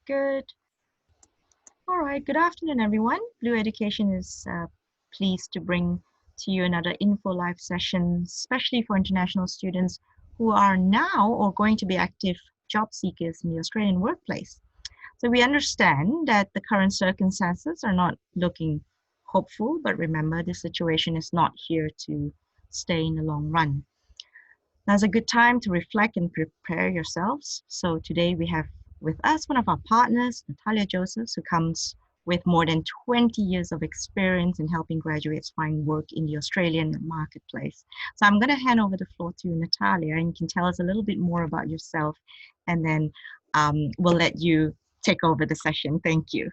Good. All right. Good afternoon, everyone. Blue Education is pleased to bring to you another Info Live session, especially for international students who are now or going to be active job seekers in the Australian workplace. So we understand that the current circumstances are not looking hopeful, but remember, the situation is not here to stay in the long run. Now's a good time to reflect and prepare yourselves. So today we have with us one of our partners, Natalia Josephs, who comes with more than 20 years of experience in helping graduates find work in the Australian marketplace. So I'm going to hand over the floor to you, Natalia, and you can tell us a little bit more about yourself, and then we'll let you take over the session. Thank you.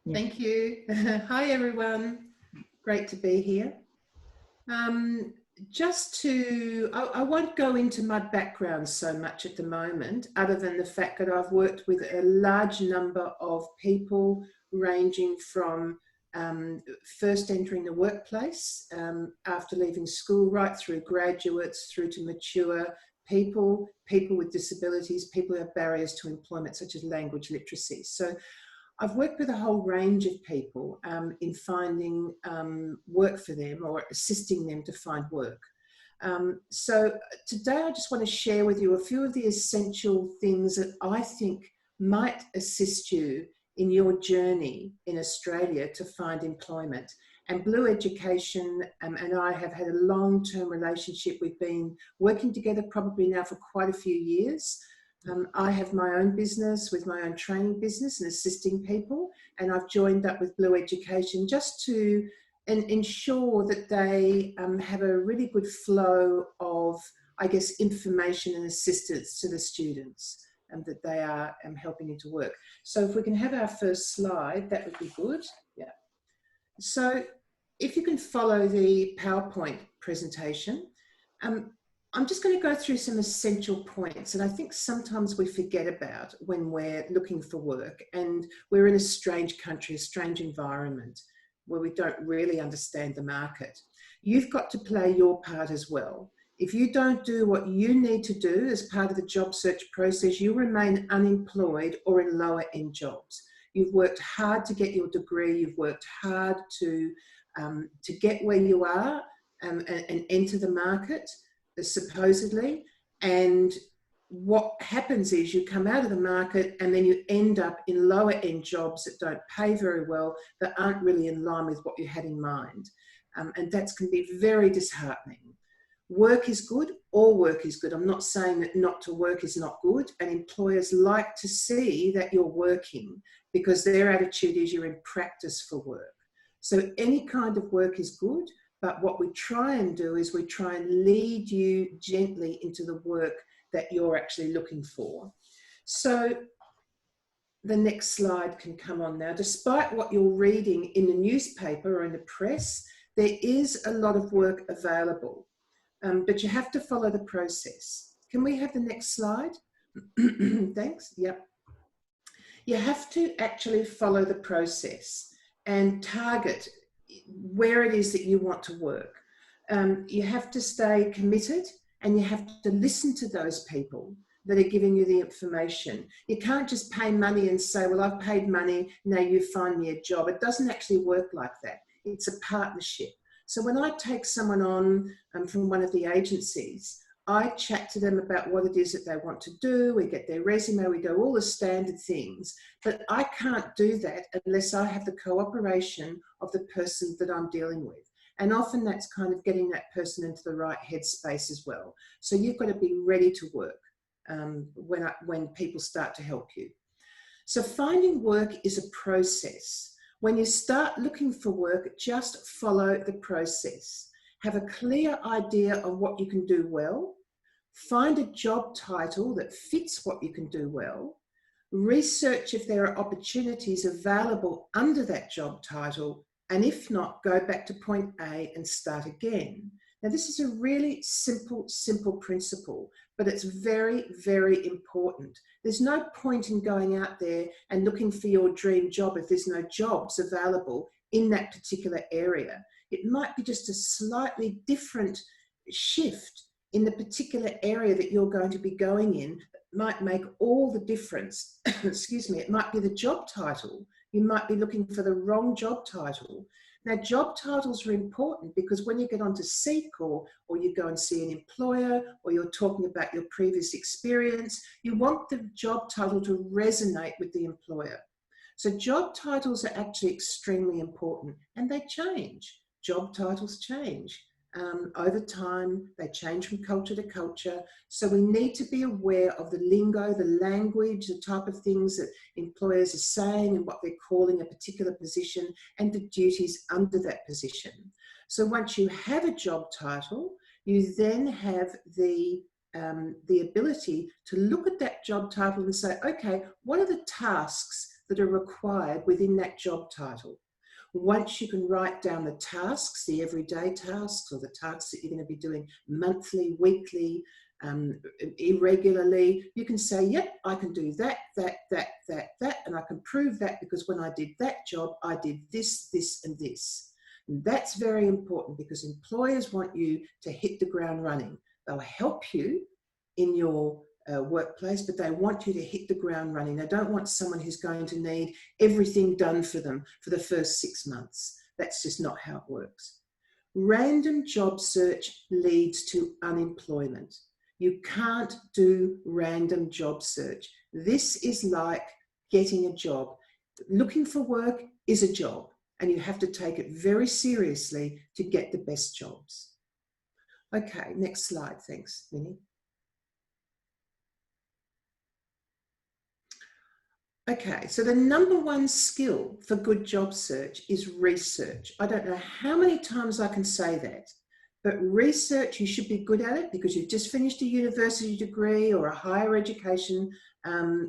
Yeah. Thank you. Hi, everyone. Great to be here. I won't go into my background so much at the moment, other than the fact that I've worked with a large number of people ranging from first entering the workplace after leaving school, right through graduates, through to mature people with disabilities, people who have barriers to employment, such as language literacy. So I've worked with a whole range of people in finding work for them or assisting them to find work. So today I just want to share with you a few of the essential things that I think might assist you in your journey in Australia to find employment. And Blue Education and I have had a long-term relationship. We've been working together probably now for quite a few years. I have my own business with my own training business and assisting people, and I've joined up with Blue Education just to ensure that they have a really good flow of, I guess, information and assistance to the students and that they are helping into work. So if we can have our first slide, that would be good. Yeah. So if you can follow the PowerPoint presentation, I'm just going to go through some essential points, and I think sometimes we forget about when we're looking for work and we're in a strange country, a strange environment where we don't really understand the market. You've got to play your part as well. If you don't do what you need to do as part of the job search process, you remain unemployed or in lower end jobs. You've worked hard to get your degree, you've worked hard to get where you are and enter the market, supposedly, and what happens is you come out of the market and then you end up in lower end jobs that don't pay very well, that aren't really in line with what you had in mind, and that can be very disheartening. Work is good, all work is good. I'm not saying that not to work is not good, and employers like to see that you're working because their attitude is you're in practice for work. So any kind of work is good, but what we try and do is we try and lead you gently into the work that you're actually looking for. So the next slide can come on now. Despite what you're reading in the newspaper or in the press, there is a lot of work available, but you have to follow the process. Can we have the next slide? Thanks. Yep. You have to actually follow the process and target where it is that you want to work. You have to stay committed, and you have to listen to those people that are giving you the information. You can't just pay money and say, well, I've paid money, now you find me a job. It doesn't actually work like that. It's a partnership. So when I take someone on from one of the agencies, I chat to them about what it is that they want to do. We get their resume, we do all the standard things, but I can't do that unless I have the cooperation of the person that I'm dealing with. And often that's kind of getting that person into the right headspace as well. So you've got to be ready to work when people start to help you. So finding work is a process. When you start looking for work, just follow the process. Have a clear idea of what you can do well. Find a job title that fits what you can do well. Research if there are opportunities available under that job title, and if not, go back to point A and start again. Now, this is a really simple principle, but it's very, very important. There's no point in going out there and looking for your dream job if there's no jobs available in that particular area. It might be just a slightly different shift in the particular area that you're going to be going in, might make all the difference. Excuse me, it might be the job title. You might be looking for the wrong job title. Now, job titles are important because when you get onto Seek or you go and see an employer or you're talking about your previous experience, you want the job title to resonate with the employer. So job titles are actually extremely important, and they change. Job titles change. Over time, they change from culture to culture. So we need to be aware of the lingo, the language, the type of things that employers are saying and what they're calling a particular position and the duties under that position. So once you have a job title, you then have the ability to look at that job title and say, okay, what are the tasks that are required within that job title? Once you can write down the tasks, the everyday tasks, or the tasks that you're going to be doing monthly, weekly, irregularly, you can say, yep, I can do that, and I can prove that because when I did that job, I did this, this, and this. And that's very important because employers want you to hit the ground running. They'll help you in your workplace, but they want you to hit the ground running. They don't want someone who's going to need everything done for them for the first 6 months. That's just not how it works. Random job search leads to unemployment. You can't do random job search. This is like getting a job. Looking for work is a job, and you have to take it very seriously to get the best jobs. Okay, next slide. Thanks, Minnie. Okay, so the number one skill for good job search is research. I don't know how many times I can say that, but research, you should be good at it because you've just finished a university degree or a higher education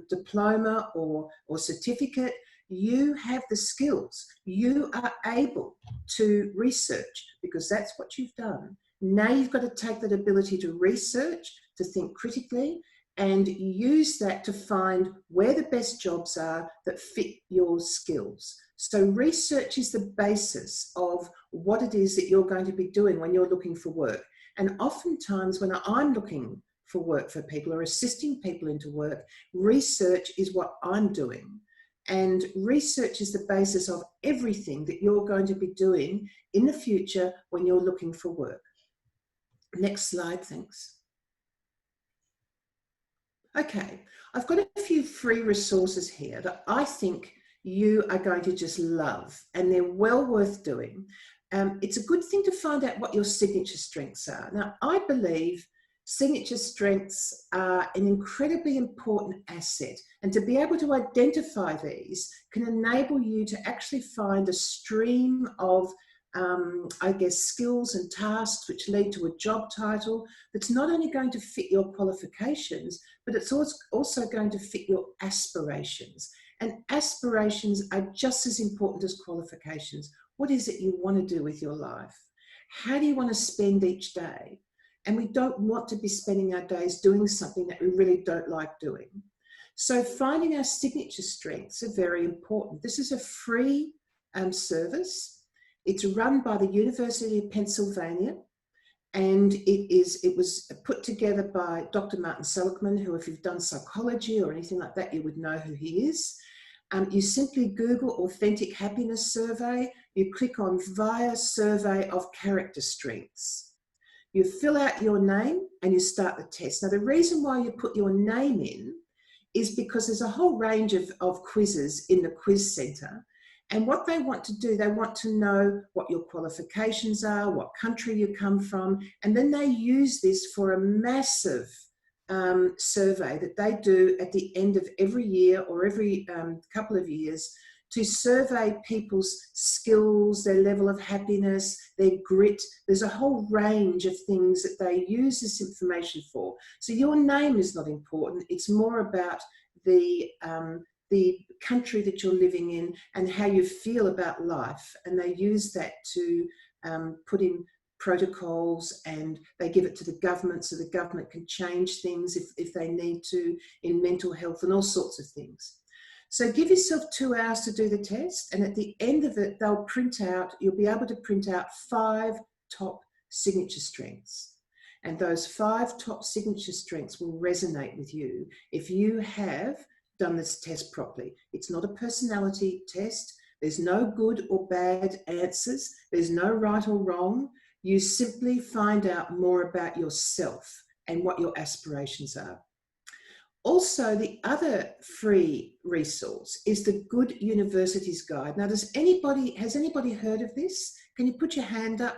diploma or certificate. You have the skills. You are able to research because that's what you've done. Now you've got to take that ability to research, to think critically, and use that to find where the best jobs are that fit your skills. So research is the basis of what it is that you're going to be doing when you're looking for work. And oftentimes when I'm looking for work for people or assisting people into work, research is what I'm doing. And research is the basis of everything that you're going to be doing in the future when you're looking for work. Next slide, thanks. Okay, I've got a few free resources here that I think you are going to just love, and they're well worth doing. It's a good thing to find out what your signature strengths are. Now, I believe signature strengths are an incredibly important asset, and to be able to identify these can enable you to actually find a stream of I guess, skills and tasks which lead to a job title that's not only going to fit your qualifications, but it's also going to fit your aspirations. And aspirations are just as important as qualifications. What is it you want to do with your life? How do you want to spend each day? And we don't want to be spending our days doing something that we really don't like doing. So finding our signature strengths are very important. This is a free service. It's run by the University of Pennsylvania, and it was put together by Dr. Martin Seligman, who, if you've done psychology or anything like that, you would know who he is. You simply Google Authentic Happiness Survey. You click on via Survey of Character Strengths. You fill out your name and you start the test. Now, the reason why you put your name in is because there's a whole range of quizzes in the quiz centre. And what they want to do, they want to know what your qualifications are, what country you come from, and then they use this for a massive survey that they do at the end of every year or every couple of years to survey people's skills, their level of happiness, their grit. There's a whole range of things that they use this information for. So your name is not important. It's more about the country that you're living in and how you feel about life. And they use that to put in protocols, and they give it to the government so the government can change things if they need to in mental health and all sorts of things. So give yourself 2 hours to do the test, and at the end of it, you'll be able to print out 5 top signature strengths. And those 5 top signature strengths will resonate with you if you have done this test properly. It's not a personality test. There's no good or bad answers. There's no right or wrong. You simply find out more about yourself and what your aspirations are. Also, the other free resource is the Good Universities Guide. Now, has anybody heard of this? Can you put your hand up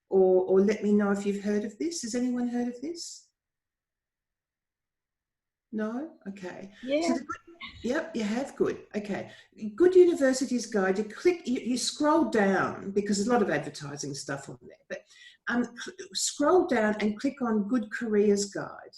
or let me know if you've heard of this? Has anyone heard of this? No? Okay. Yeah. So yep, you have. Good. Okay. Good Universities Guide. You scroll down because there's a lot of advertising stuff on there, but scroll down and click on Good Careers Guide.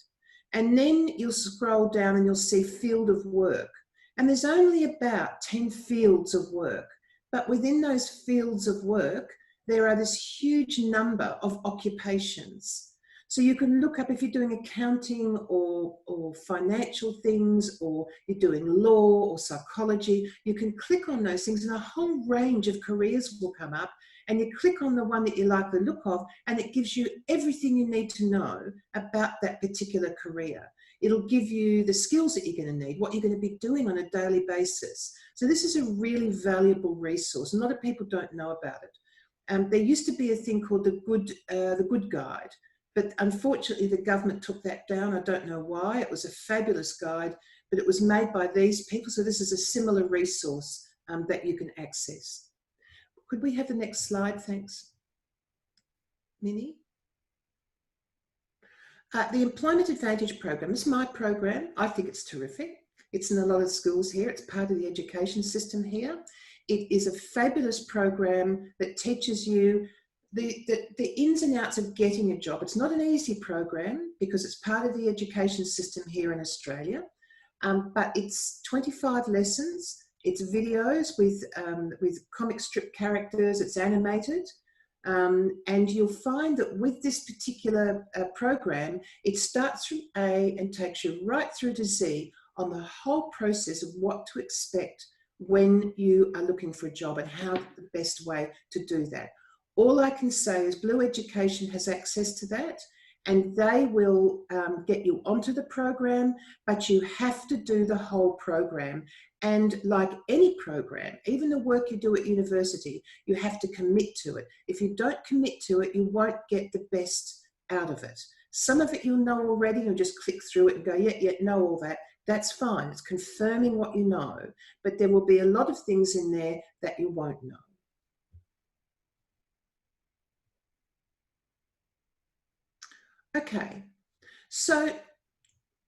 And then you'll scroll down and you'll see field of work. And there's only about 10 fields of work. But within those fields of work, there are this huge number of occupations. So you can look up if you're doing accounting or financial things, or you're doing law or psychology, you can click on those things and a whole range of careers will come up. And you click on the one that you like the look of, and it gives you everything you need to know about that particular career. It'll give you the skills that you're going to need, what you're going to be doing on a daily basis. So this is a really valuable resource. A lot of people don't know about it. There used to be a thing called the Good Guide, but unfortunately the government took that down. I don't know why. It was a fabulous guide, but it was made by these people. So this is a similar resource that you can access. Could we have the next slide? Thanks. Minnie? The Employment Advantage program is my program. I think it's terrific. It's in a lot of schools here. It's part of the education system here. It is a fabulous program that teaches you the ins and outs of getting a job. It's not an easy program because it's part of the education system here in Australia, but it's 25 lessons. It's videos with comic strip characters. It's animated. And you'll find that with this particular program, it starts from A and takes you right through to Z on the whole process of what to expect when you are looking for a job and how the best way to do that. All I can say is Blue Education has access to that, and they will get you onto the program, but you have to do the whole program. And like any program, even the work you do at university, you have to commit to it. If you don't commit to it, you won't get the best out of it. Some of it you'll know already, you'll just click through it and go, yeah, know all that. That's fine, it's confirming what you know, but there will be a lot of things in there that you won't know. Okay, so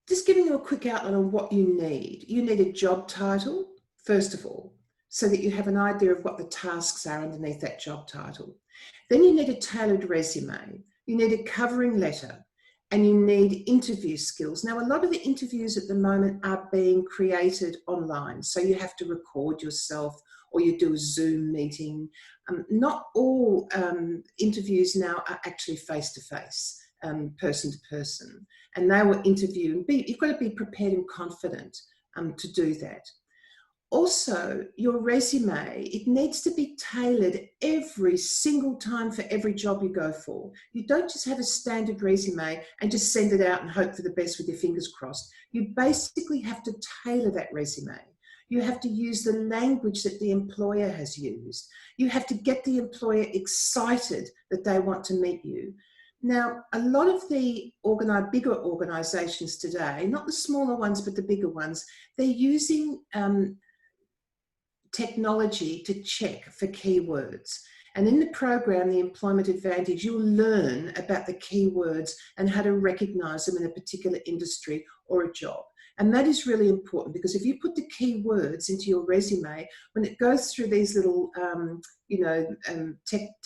just giving you a quick outline on what you need. You need a job title, first of all, so that you have an idea of what the tasks are underneath that job title. Then you need a tailored resume. You need a covering letter, and you need interview skills. Now, a lot of the interviews at the moment are being created online, so you have to record yourself or you do a Zoom meeting. Not all interviews now are actually face-to-face. Person to person, and they will interview. You've got to be prepared and confident to do that. Also, your resume, it needs to be tailored every single time for every job you go for. You don't just have a standard resume and just send it out and hope for the best with your fingers crossed. You basically have to tailor that resume. You have to use the language that the employer has used. You have to get the employer excited that they want to meet you. Now, a lot of the bigger organisations today, not the smaller ones, but the bigger ones, they're using technology to check for keywords. And in the program, the Employment Advantage, you'll learn about the keywords and how to recognise them in a particular industry or a job. And that is really important because if you put the keywords into your resume, when it goes through these little,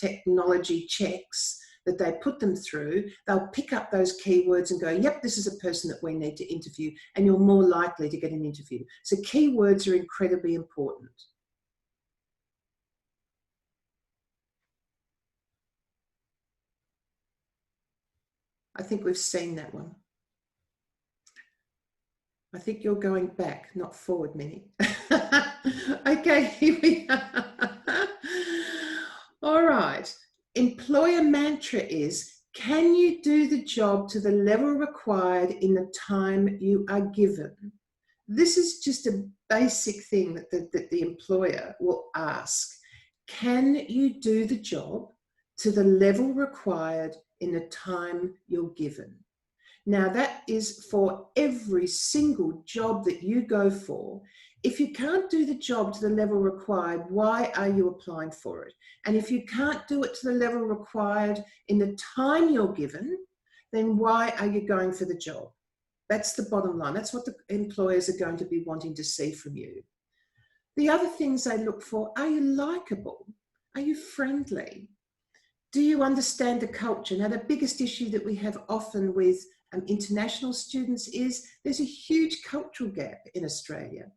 technology checks, that they put them through, they'll pick up those keywords and go, yep, this is a person that we need to interview, and you're more likely to get an interview. So keywords are incredibly important. I think we've seen that one. I think you're going back, not forward, Minnie. Okay, here we are. All right. Employer mantra is, Can you do the job to the level required in the time you are given? This is just a basic thing that the employer will ask. Can you do the job to the level required in the time you're given? Now, that is for every single job that you go for. If you can't do the job to the level required, why are you applying for it? And if you can't do it to the level required in the time you're given, then why are you going for the job? That's the bottom line. That's what the employers are going to be wanting to see from you. The other things they look for, are you likable? Are you friendly? Do you understand the culture? Now, the biggest issue that we have often with international students is there's a huge cultural gap in Australia.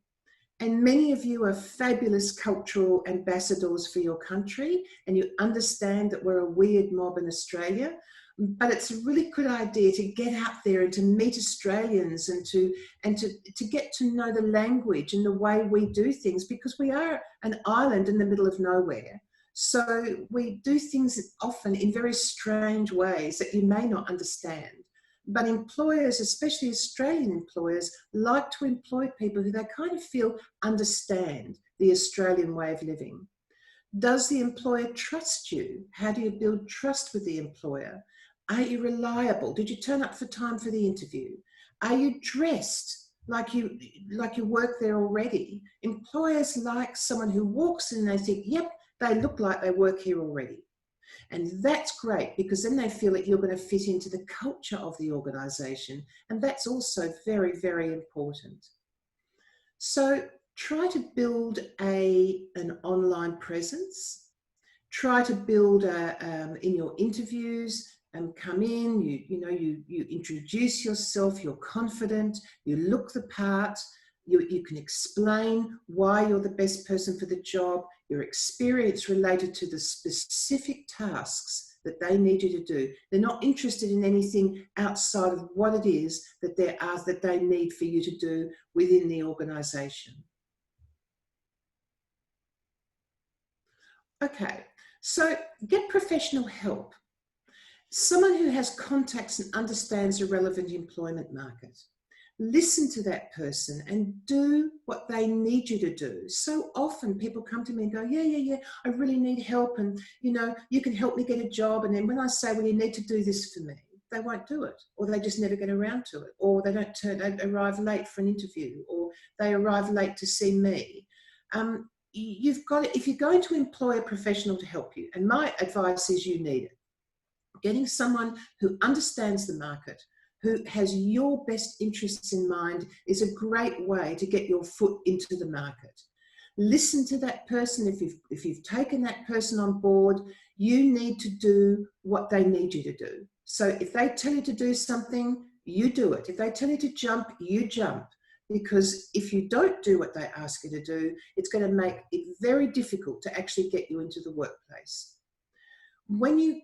And many of you are fabulous cultural ambassadors for your country, and you understand that we're a weird mob in Australia. But it's a really good idea to get out there and to meet Australians and to get to know the language and the way we do things, because we are an island in the middle of nowhere. So we do things often in very strange ways that you may not understand. But employers, especially Australian employers, like to employ people who they kind of feel understand the Australian way of living. Does the employer trust you? How do you build trust with the employer? Are you reliable? Did you turn up for time for the interview? Are you dressed like you work there already? Employers like someone who walks in and they think, yep, they look like they work here already. And that's great, because then they feel that you're going to fit into the culture of the organisation. And that's also very, very important. So try to build an online presence. Try to build in your interviews, come in, you introduce yourself, you're confident, you look the part, you can explain why you're the best person for the job, your experience related to the specific tasks that they need you to do. They're not interested in anything outside of what it is that they need for you to do within the organisation. Okay, so get professional help. Someone who has contacts and understands the relevant employment market. Listen to that person and do what they need you to do. So often people come to me and go, yeah, I really need help, and you can help me get a job. And then when I say, well, you need to do this for me, they won't do it, or they just never get around to it, or they arrive late for an interview, or they arrive late to see me. If you're going to employ a professional to help you, and my advice is you need it. Getting someone who understands the market, who has your best interests in mind, is a great way to get your foot into the market. Listen to that person. If you've taken that person on board, you need to do what they need you to do. So if they tell you to do something, you do it. If they tell you to jump, you jump. Because if you don't do what they ask you to do, it's going to make it very difficult to actually get you into the workplace. When you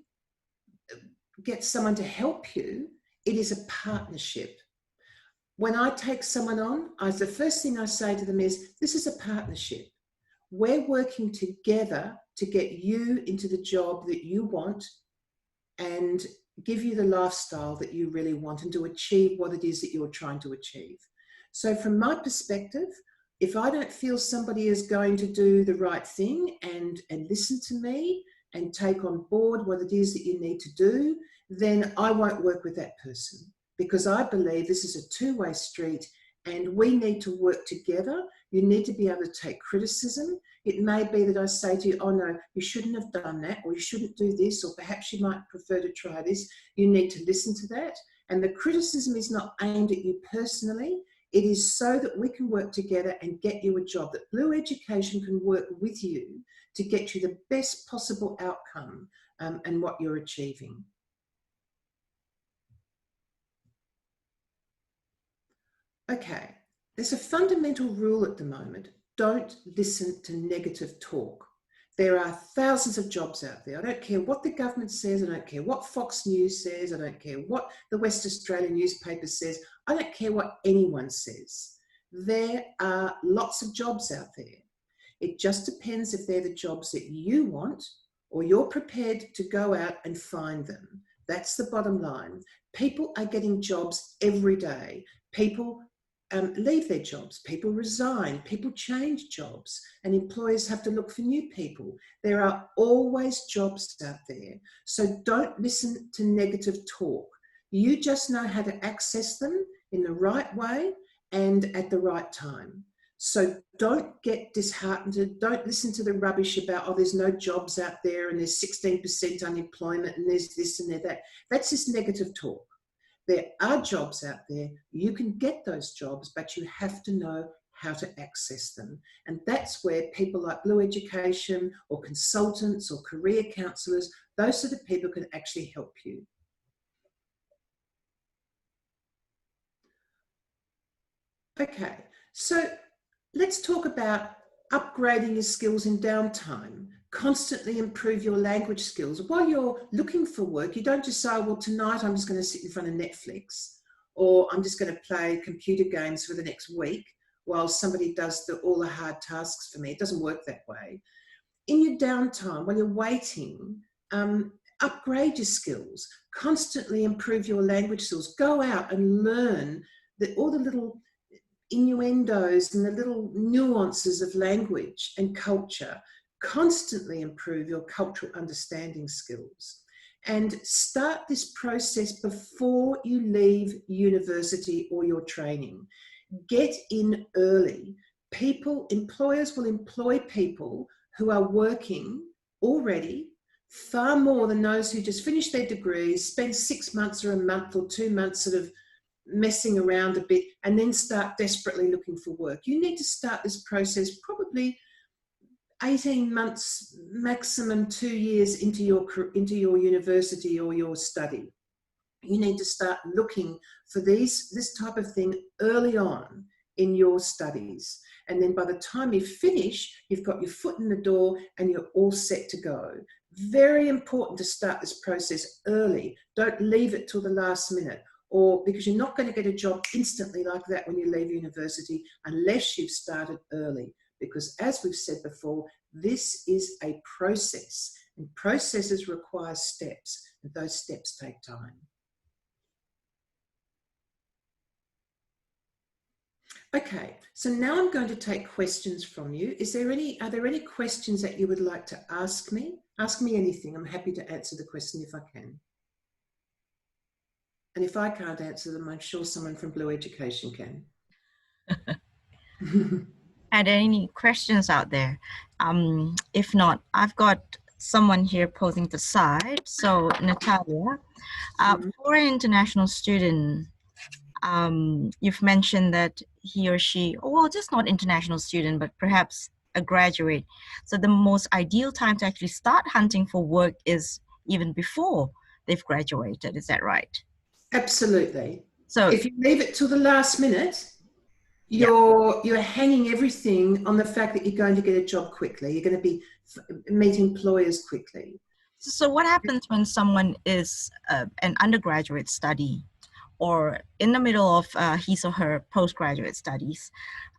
get someone to help you, it is a partnership. When I take someone on, the first thing I say to them is, this is a partnership. We're working together to get you into the job that you want and give you the lifestyle that you really want, and to achieve what it is that you're trying to achieve. So from my perspective, if I don't feel somebody is going to do the right thing and listen to me and take on board what it is that you need to do, then I won't work with that person, because I believe this is a two-way street and we need to work together. You need to be able to take criticism. It may be that I say to you, oh no, you shouldn't have done that, or you shouldn't do this, or perhaps you might prefer to try this. You need to listen to that. And the criticism is not aimed at you personally. It is so that we can work together and get you a job, that Blue Education can work with you to get you the best possible outcome and what you're achieving. Okay, there's a fundamental rule at the moment. Don't listen to negative talk. There are thousands of jobs out there. I don't care what the government says. I don't care what Fox News says. I don't care what the West Australian newspaper says. I don't care what anyone says. There are lots of jobs out there. It just depends if they're the jobs that you want, or you're prepared to go out and find them. That's the bottom line. People are getting jobs every day. People leave their jobs, people resign, people change jobs, and employers have to look for new people. There are always jobs out there. So don't listen to negative talk. You just know how to access them in the right way and at the right time. So don't get disheartened. Don't listen to the rubbish about, oh, there's no jobs out there and there's 16% unemployment and there's this and there's that. That's just negative talk. There are jobs out there. You can get those jobs, but you have to know how to access them. And that's where people like Blue Education or consultants or career counsellors, those sort of people can actually help you. Okay, so let's talk about upgrading your skills in downtime. Constantly improve your language skills. While you're looking for work, you don't just say, well, tonight I'm just going to sit in front of Netflix, or I'm just going to play computer games for the next week while somebody does all the hard tasks for me. It doesn't work that way. In your downtime, while you're waiting, upgrade your skills. Constantly improve your language skills. Go out and learn all the little innuendos and the little nuances of language and culture. Constantly improve your cultural understanding skills and start this process before you leave university or your training. Get in early. Employers will employ people who are working already far more than those who just finished their degrees, spend 6 months or a month or 2 months sort of messing around a bit and then start desperately looking for work. You need to start this process probably 18 months, maximum 2 years into your university or your study. You need to start looking for this type of thing early on in your studies. And then by the time you finish, you've got your foot in the door and you're all set to go. Very important to start this process early. Don't leave it till the last minute, or because you're not going to get a job instantly like that when you leave university unless you've started early. Because as we've said before, this is a process, and processes require steps, and those steps take time. Okay, so now I'm going to take questions from you. Are there any questions that you would like to ask me? Ask me anything. I'm happy to answer the question if I can. And if I can't answer them, I'm sure someone from Blue Education can. Are there any questions out there? If not, I've got someone here posing the side. So Natalia, for an international student, you've mentioned that he or she, well, just not international student, but perhaps a graduate. So the most ideal time to actually start hunting for work is even before they've graduated. Is that right? Absolutely. So if you leave it till the last minute, you're hanging everything on the fact that you're going to get a job quickly. You're going to meet employers quickly. So what happens when someone is an undergraduate study or in the middle of his or her postgraduate studies?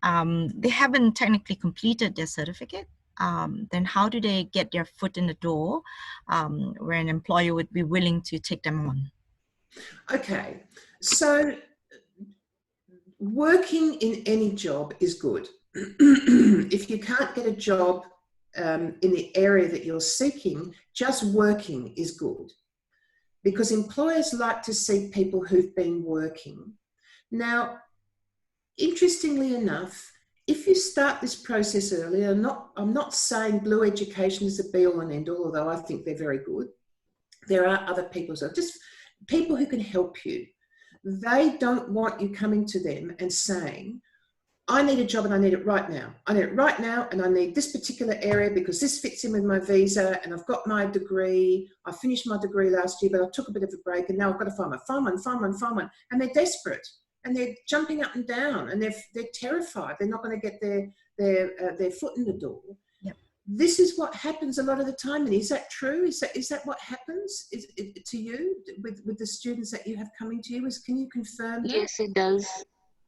They haven't technically completed their certificate. Then how do they get their foot in the door where an employer would be willing to take them on? Okay, so working in any job is good. If you can't get a job in the area that you're seeking, just working is good, because employers like to see people who've been working. Now, interestingly enough, if you start this process early, I'm not saying Blue Education is the be-all and end-all, although I think they're very good. There are other people, so just people who can help you. They don't want you coming to them and saying, I need a job and I need it right now. I need it right now and I need this particular area because this fits in with my visa and I've got my degree. I finished my degree last year, but I took a bit of a break and now I've got to find one. And they're desperate and they're jumping up and down and they're terrified. They're not going to get their foot in the door. Yep. This is what happens a lot of the time. And is that true? Is that what happens to you with the students that you have coming to you? Can you confirm that? Yes, it does.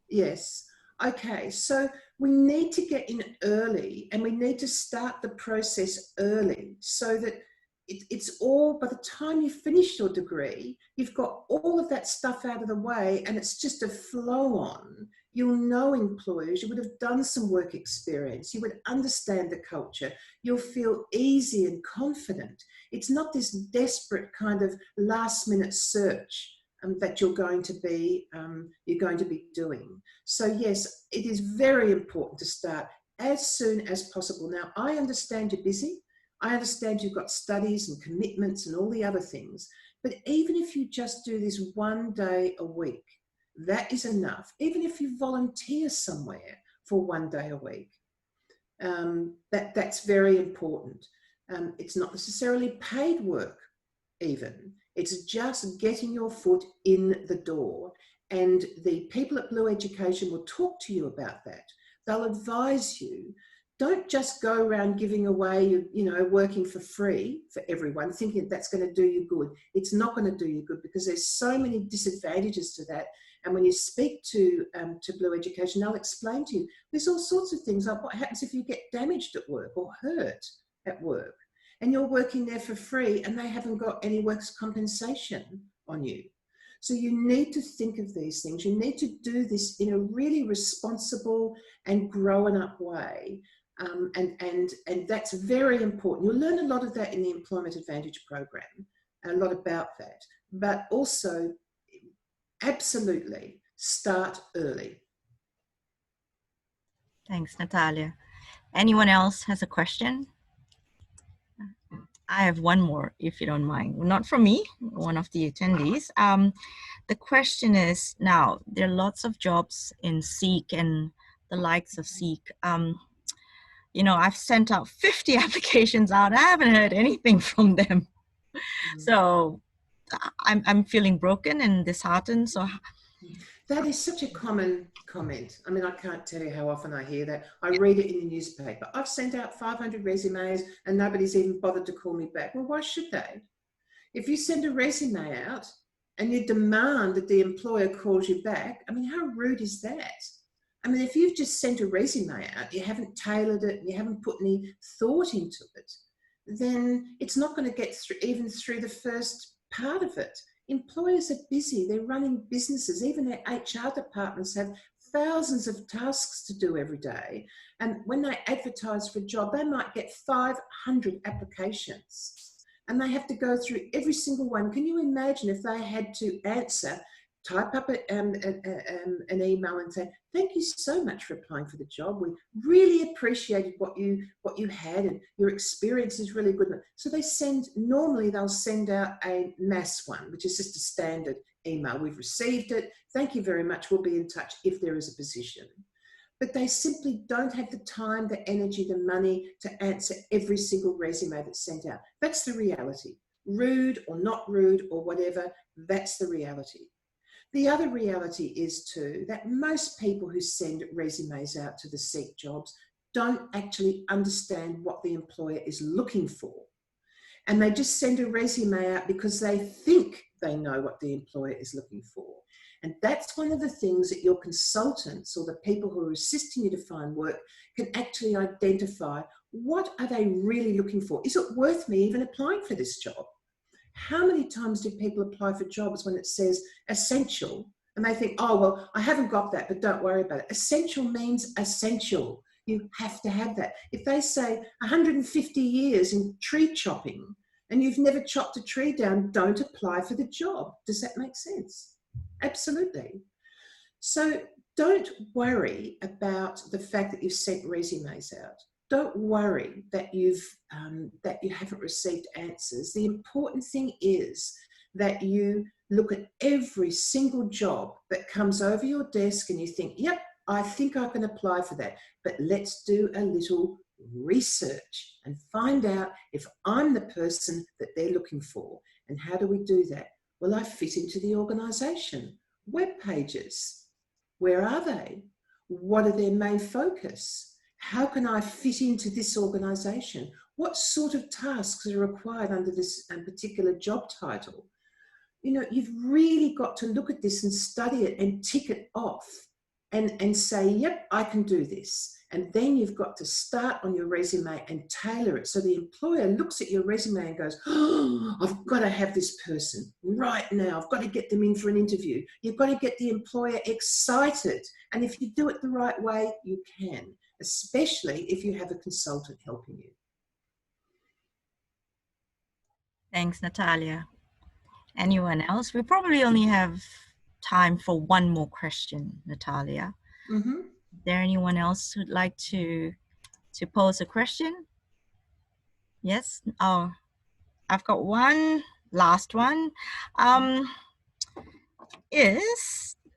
Yes. Okay, so we need to get in early and we need to start the process early so that it's all, by the time you finish your degree, you've got all of that stuff out of the way, and it's just a flow on. You'll know employers, you would have done some work experience, you would understand the culture, you'll feel easy and confident. It's not this desperate kind of last minute search that you're going to be doing. So yes, it is very important to start as soon as possible. Now, I understand you're busy. I understand you've got studies and commitments and all the other things, but even if you just do this one day a week, that is enough. Even if you volunteer somewhere for one day a week, that's very important. It's not necessarily paid work even. It's just getting your foot in the door. And the people at Blue Education will talk to you about that. They'll advise you. Don't just go around giving away, working for free for everyone, thinking that's going to do you good. It's not going to do you good, because there's so many disadvantages to that. And when you speak to Blue Education, they'll explain to you, there's all sorts of things like what happens if you get damaged at work or hurt at work, and you're working there for free and they haven't got any workers' compensation on you. So you need to think of these things. You need to do this in a really responsible and grown up way. And that's very important. You'll learn a lot of that in the Employment Advantage program, a lot about that. But also, absolutely, start early. Thanks, Natalia. Anyone else has a question? I have one more, if you don't mind. Not from me, one of the attendees. The question is, now, there are lots of jobs in Seek and the likes of Seek. I've sent out 50 applications out. I haven't heard anything from them. So I'm feeling broken and disheartened. So that is such a common comment. I mean, I can't tell you how often I hear that. I read it in the newspaper. I've sent out 500 resumes and nobody's even bothered to call me back. Well, why should they? If you send a resume out and you demand that the employer calls you back, I mean, how rude is that? I mean, if you've just sent a resume out, you haven't tailored it, you haven't put any thought into it, then it's not going to get through, even through the first part of it. Employers are busy, they're running businesses, even their HR departments have thousands of tasks to do every day. And when they advertise for a job, they might get 500 applications and they have to go through every single one. Can you imagine if they had to type up an email and say, thank you so much for applying for the job. We really appreciated what you had, and your experience is really good. So normally they'll send out a mass one, which is just a standard email. We've received it. Thank you very much. We'll be in touch if there is a position. But they simply don't have the time, the energy, the money to answer every single resume that's sent out. That's the reality. Rude or not rude or whatever, that's the reality. The other reality is too that most people who send resumes out to the Seek jobs don't actually understand what the employer is looking for. And they just send a resume out because they think they know what the employer is looking for. And that's one of the things that your consultants or the people who are assisting you to find work can actually identify. What are they really looking for? Is it worth me even applying for this job? How many times do people apply for jobs when it says essential and they think, oh, well, I haven't got that, but don't worry about it. Essential means essential. You have to have that. If they say 150 years in tree chopping and you've never chopped a tree down, don't apply for the job. Does that make sense? Absolutely. So don't worry about the fact that you've sent resumes out. Don't worry that you haven't received answers. The important thing is that you look at every single job that comes over your desk and you think, yep, I think I can apply for that. But let's do a little research and find out if I'm the person that they're looking for. And how do we do that? Well, I fit into the organisation. Web pages. Where are they? What are their main focus? How can I fit into this organisation? What sort of tasks are required under this particular job title? You've really got to look at this and study it and tick it off and say, yep, I can do this. And then you've got to start on your resume and tailor it. So the employer looks at your resume and goes, oh, I've got to have this person right now. I've got to get them in for an interview. You've got to get the employer excited. And if you do it the right way, you can, especially if you have a consultant helping you. Thanks, Natalia. Anyone else? We probably only have time for one more question, Natalia. Mm-hmm. Is there anyone else who'd like to pose a question? Yes? Oh, I've got one last one.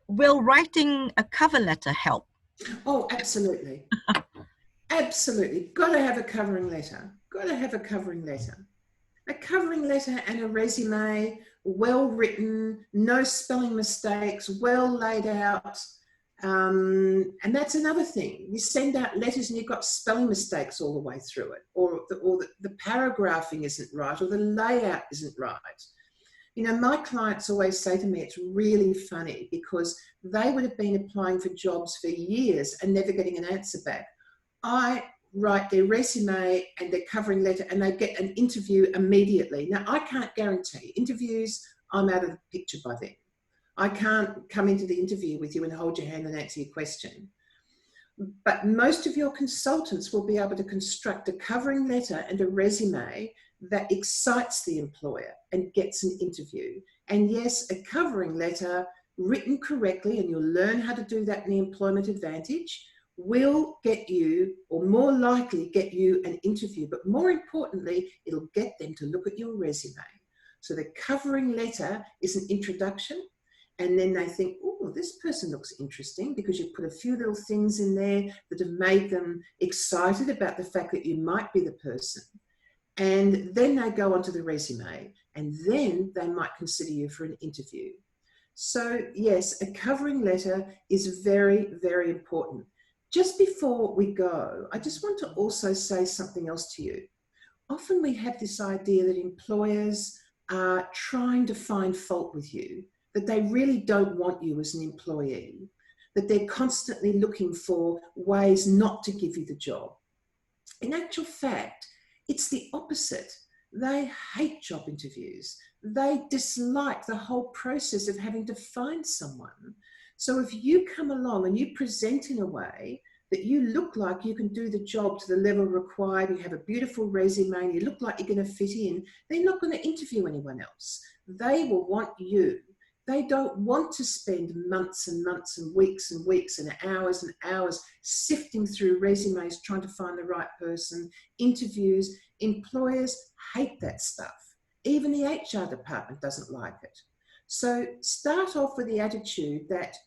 Will writing a cover letter help? Oh, absolutely. Absolutely. Got to have a covering letter. Got to have a covering letter. A covering letter and a resume, well written, no spelling mistakes, well laid out. And that's another thing. You send out letters and you've got spelling mistakes all the way through it, or the paragraphing isn't right, or the layout isn't right. You know, my clients always say to me, it's really funny because they would have been applying for jobs for years and never getting an answer back. I write their resume and their covering letter and they get an interview immediately. Now, I can't guarantee interviews. I'm out of the picture by then. I can't come into the interview with you and hold your hand and answer your question. But most of your consultants will be able to construct a covering letter and a resume that excites the employer and gets an interview. And yes, a covering letter written correctly, and you'll learn how to do that in the Employment Advantage, will get you, or more likely get you, an interview. But more importantly, it'll get them to look at your resume. So the covering letter is an introduction, and then they think, oh, this person looks interesting, because you put a few little things in there that have made them excited about the fact that you might be the person. And then they go onto the resume, and then they might consider you for an interview. So yes, a covering letter is very, very important. Just before we go, I just want to also say something else to you. Often we have this idea that employers are trying to find fault with you, that they really don't want you as an employee, that they're constantly looking for ways not to give you the job. In actual fact, it's the opposite. They hate job interviews. They dislike the whole process of having to find someone. So if you come along and you present in a way that you look like you can do the job to the level required, you have a beautiful resume, and you look like you're going to fit in, they're not going to interview anyone else. They will want you. They don't want to spend months and months and weeks and hours sifting through resumes trying to find the right person, interviews. Employers hate that stuff. Even the HR department doesn't like it. So start off with the attitude that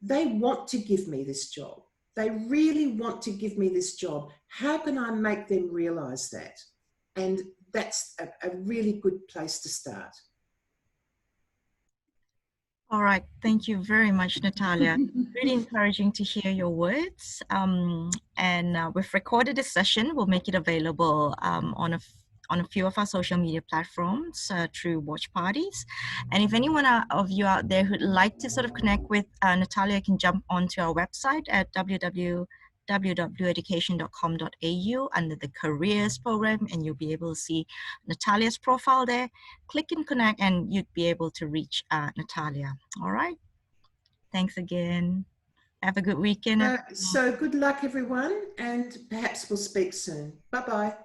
they want to give me this job. They really want to give me this job. How can I make them realize that? And that's a really good place to start. All right, thank you very much, Natalia. Really encouraging to hear your words. We've recorded this session. We'll make it available on a few of our social media platforms through watch parties. And if anyone of you out there who'd like to sort of connect with Natalia, can jump onto our website at www.blueeducation.com.au under the careers program, and you'll be able to see Natalia's profile there. Click and connect and you'd be able to reach Natalia. All right. Thanks again. Have a good weekend. So good luck, everyone, and perhaps we'll speak soon. Bye-bye.